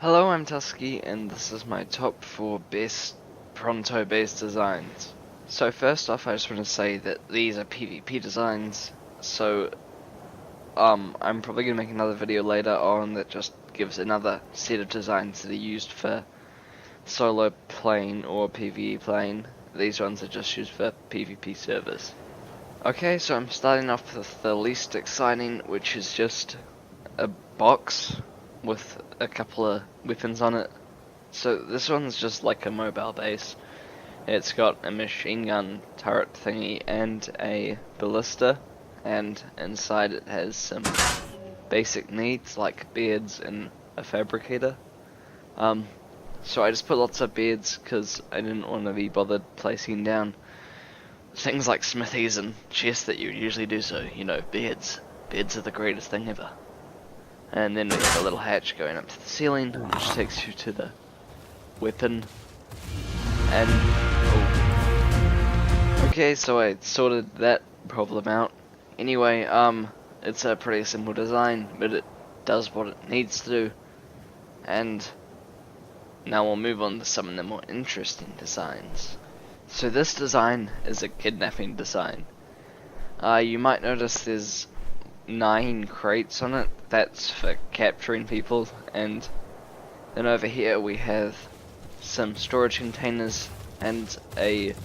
Hello, I'm Tusky, and this is my top 4 best Bronto based designs. So first off, I just want to say that these are PvP designs, so I'm probably going to make another video later on that just gives another set of designs that are used for solo playing or PvE playing. These ones are just used for PvP servers. Okay, so I'm starting off with the least exciting, which is just a box with a couple of weapons on it. So this one's just like a mobile base. It's got a machine gun turret thingy and a ballista, and inside it has some basic needs like beds and a fabricator. So I just put lots of beds because I didn't want to be bothered placing down things like smithies and chests that you usually do, so, you know, beds. Beds are the greatest thing ever. And then we have a little hatch going up to the ceiling, which takes you to the weapon. And, oh. Okay, so I sorted that problem out. Anyway, it's a pretty simple design, but it does what it needs to do. And now we'll move on to some of the more interesting designs. So this design is a kidnapping design. You might notice there's 9 crates on it. That's for capturing people, and then over here we have some storage containers and a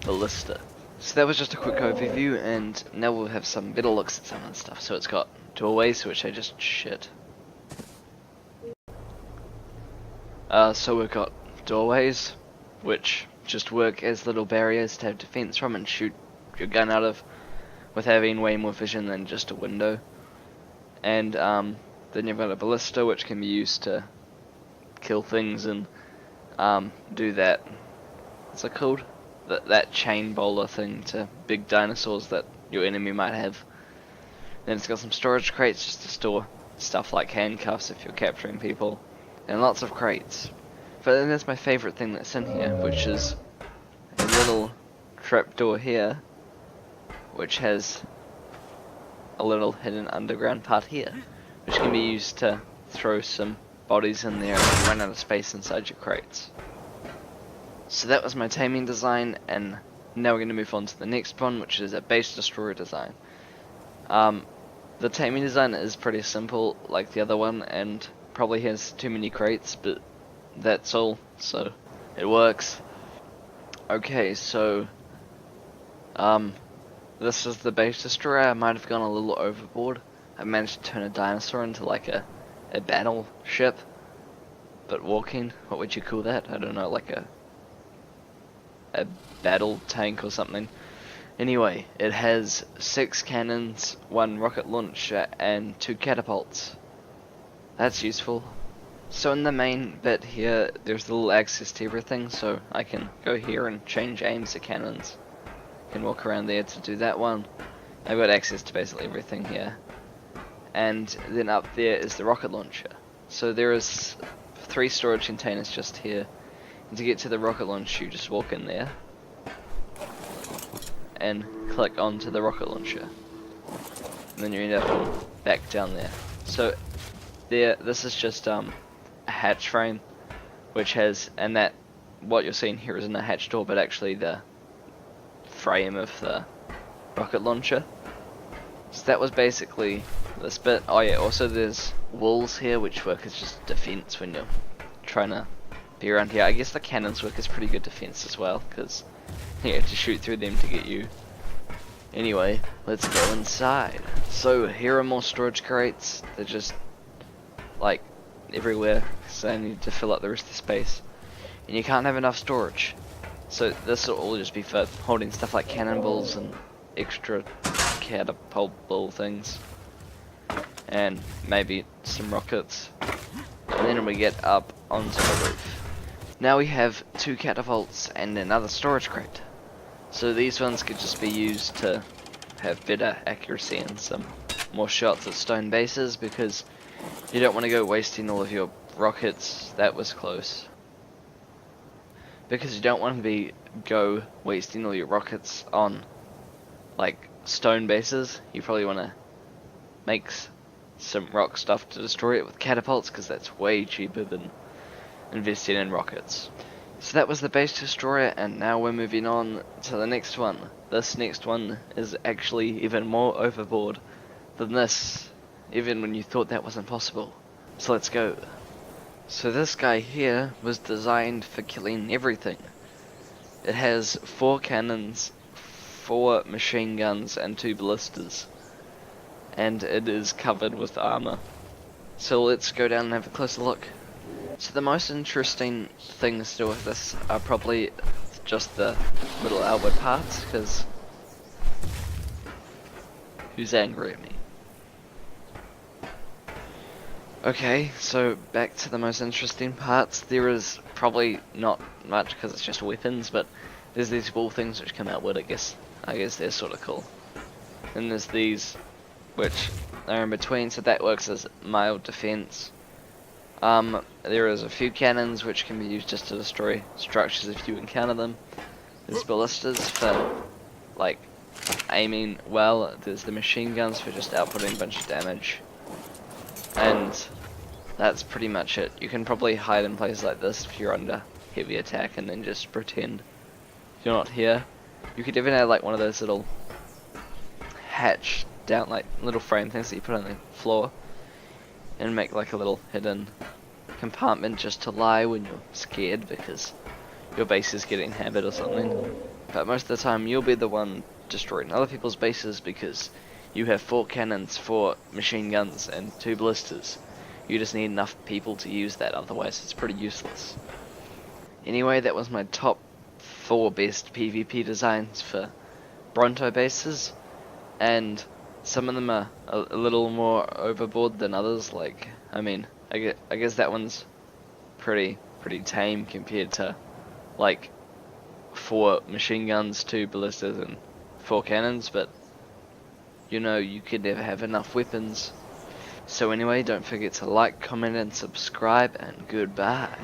ballista. So that was just a quick overview, and now we'll have some better looks at some of the stuff. So it's got doorways, which I just shit. So we've got doorways, which just work as little barriers to have defense from and shoot your gun out of, with having way more vision than just a window. And then you've got a ballista, which can be used to kill things and do that, what's it called? That chain bowler thing to big dinosaurs that your enemy might have. Then it's got some storage crates just to store stuff like handcuffs if you're capturing people, and lots of crates. But then there's my favourite thing that's in here, which is a little trapdoor here, which has a little hidden underground part here, which can be used to throw some bodies in there and run out of space inside your crates. So that was my taming design, and now we're going to move on to the next one, which is a base destroyer design. The taming design is pretty simple like the other one, and probably has too many crates, but that's all, so it works. Okay, so this is the base destroyer. I might have gone a little overboard. I managed to turn a dinosaur into like a battleship, but walking. What would you call that? I don't know, like a battle tank or something. Anyway, it has 6 cannons, 1 rocket launcher, and 2 catapults. That's useful. So in the main bit here, there's a little access to everything, so I can go here and change aims to cannons. Can walk around there to do that one. I've got access to basically everything here. And then up there is the rocket launcher. So there is 3 storage containers just here. And to get to the rocket launcher, you just walk in there and click onto the rocket launcher. And then you end up back down there. So there, this is just a hatch frame, which has, and that what you're seeing here isn't a hatch door, but actually the frame of the rocket launcher. So that was basically this bit. Oh yeah, also there's walls here which work as just defense when you're trying to be around here. I guess the cannons work as pretty good defense as well, because you have to shoot through them to get you. Anyway, let's go inside. So here are more storage crates. They're just like everywhere, so I need to fill up the rest of the space, and you can't have enough storage. So this will all just be for holding stuff like cannonballs and extra catapult ball things, and maybe some rockets. And then we get up onto the roof. Now we have 2 catapults and another storage crate. So these ones could just be used to have better accuracy and some more shots at stone bases, because you don't want to go wasting all of your rockets. That was close. Because you don't want to go wasting all your rockets on like stone bases. You probably want to make some rock stuff to destroy it with catapults, because that's way cheaper than investing in rockets. So that was the base destroyer, and now we're moving on to the next one. This next one is actually even more overboard than this, even when you thought that wasn't possible. So let's go. So this guy here was designed for killing everything. It has 4 cannons, 4 machine guns, and 2 ballistas. And it is covered with armor. So let's go down and have a closer look. So the most interesting things to do with this are probably just the little outward parts, because who's angry at me? Okay, so back to the most interesting parts. There is probably not much because it's just weapons, but there's these wool things which come outward. I guess they're sort of cool. And there's these which are in between, so that works as mild defense. There is a few cannons which can be used just to destroy structures if you encounter them. There's ballistas for like aiming well. There's the machine guns for just outputting a bunch of damage. And that's pretty much it. You can probably hide in places like this if you're under heavy attack and then just pretend you're not here. You could even add like one of those little hatch down, like little frame things that you put on the floor, and make like a little hidden compartment just to lie when you're scared because your base is getting inhabited or something. But most of the time you'll be the one destroying other people's bases because you have 4 cannons, 4 machine guns, and 2 ballistas. You just need enough people to use that, otherwise it's pretty useless. Anyway, that was my top 4 best PvP designs for Bronto bases, and some of them are a little more overboard than others. Like, I mean, I guess that one's pretty tame compared to like 4 machine guns, 2 ballistas, and 4 cannons, but you know, you could never have enough weapons. So anyway, don't forget to like, comment, and subscribe, and goodbye.